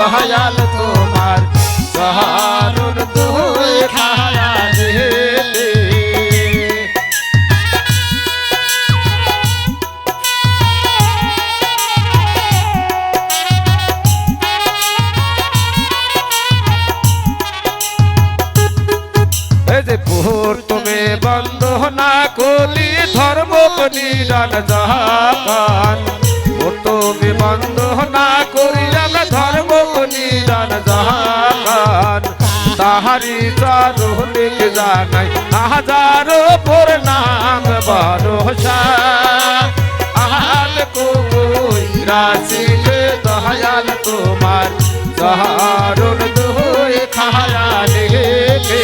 দয়াল তোমার সহারুন দুই খায়া দিতে পুর তুমি বন্ধ না কলি ধর্ম নিরান জাহান তুমি বন্ধ না করি আমরা ধর্ম নিরান জাহান তাহারি চারুনিক জানাই হাজারো পর নাম ভরসা আহাল কই রাশিল দয়াল তোমার সহারুন দুই খায়া দিতে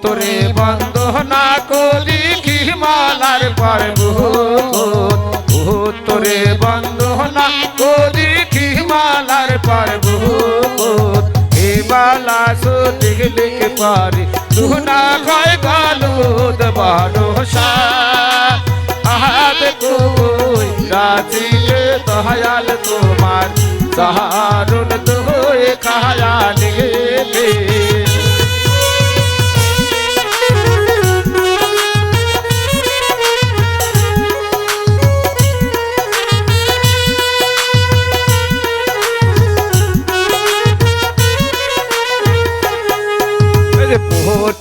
তোরে বন্ধ না কলি হিমালয়ের পর্বত তোরে বন্ধ না কলি হিমালয়ের পর্বত হিমালা সুদিক লিখ পারি তুনা কয় গালুদ ভরসা আহাদ কই রাজিল দয়াল তোমার সহারুন দুই খায়া দিতে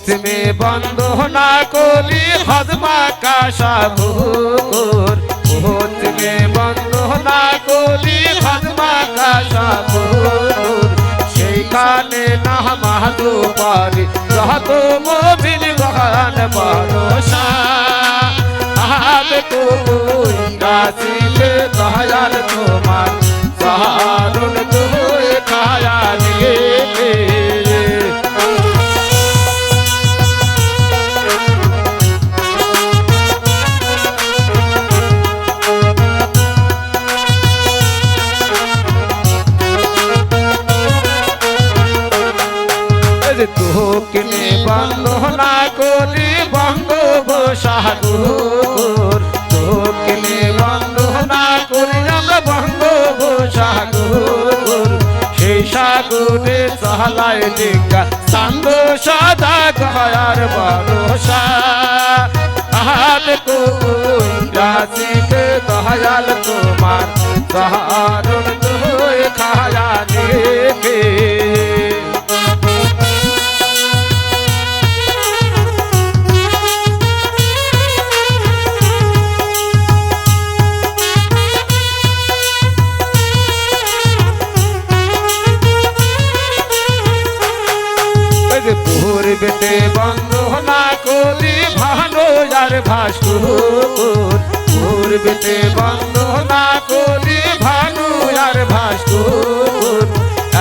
তুমি বন্ধ না কলি হজমা কাশাপুর তুমি বন্ধ না কলি হজমা কাশাপুর সেইখানে না মাহাদু পারি রহত মোবিন গহান ভরসা আহাদ কই রাশিল দয়াল তোমার সহারুন দুই খায়া দিতে তোকে বন্ধ না করি বঙ্গোপসাগর তোকে বন্ধ না করি আমরা বঙ্গোপসাগর সেই সাগরে চালায় ডিঙ্গা চান্দ সদা গয়ার ভরসা আহাল কই রাশিল দয়াল তোমার সহারুন দুই খায়া দিতে পূর্বেতে বন্ধ না কলি ভানো আর ভাস্কর পূর্বেতে বন্ধ না কলি ভানু আর ভাস্কর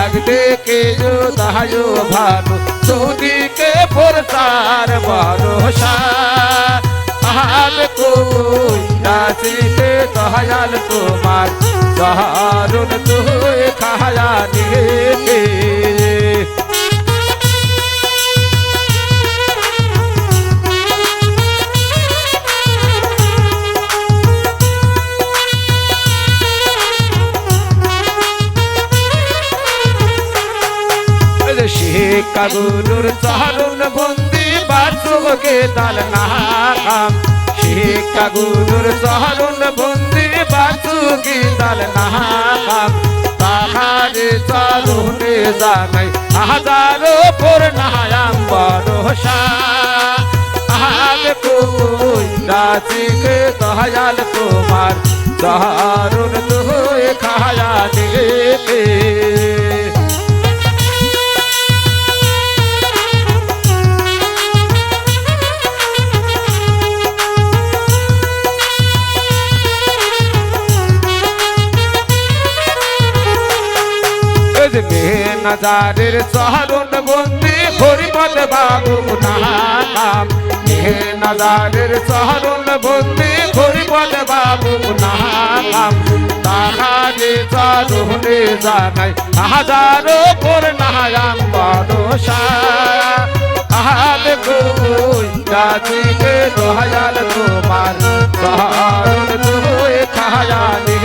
একদিকে যোদায় ভানু চৌদিকে প্রচার ভরসা আহাল কই রাশিল দয়াল তোমার সহারুন দুই খায়া দিতে কাগুনুর চারুন বন্দি বাসুকে তাল নাম কাগুনুর চারুন বন্দি বাসুকে তাল নাম তাহারে চারুনে জানাই হাজারো পর নায়াম ভরসা আহাল কই রাশিল দয়াল তোমার সহারুন দুই খায়া দিতে নজারের সহারুন বন্দি হরিপদ বাবু নাম নজারের সহারুন বন্দি হরিপদ বাবু নাম তাহারে চরণে জানাই হাজারো পূর্ণায়াম ভরসা আহাদ কই রাজিকে দয়াল তোমার চরণ ধুয়ে খায়ালে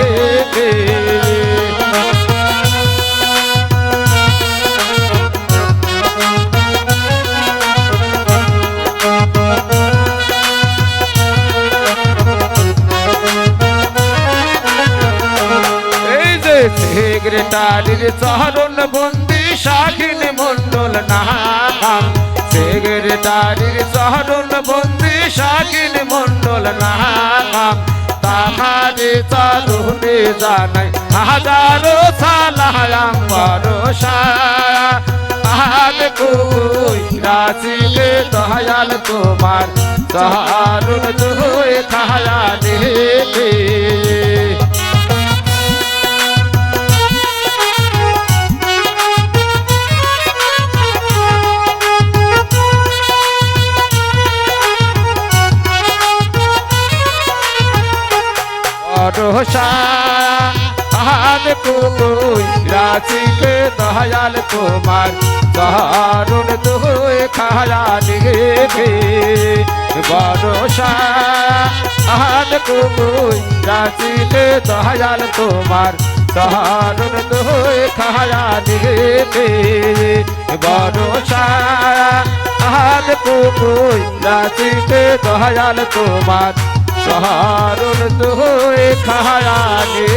সেক্রেটারির চরণ বন্দি শাখিন মন্ডল নাম সেক্রেটারির চরণ বন্দি শাখিন মন্ডল নাম তাহারে চরণে জানাই হাজারো সালাম ভরসা আহাদ কই রাজিকে দয়াল তোমার চরণ ধুয়ে খায়ালে ভরসা আহাদ কই রাজিকে দয়াল তোমার চরণ ধুয়ে খায়ালে ভরসা আহাদ কই রাজিকে দয়াল তোমার চরণ ধুয়ে খায়ালে ভরসা আহাদ কই রাজিকে দয়াল তোমার চরণ ধুয়ে খায়ালে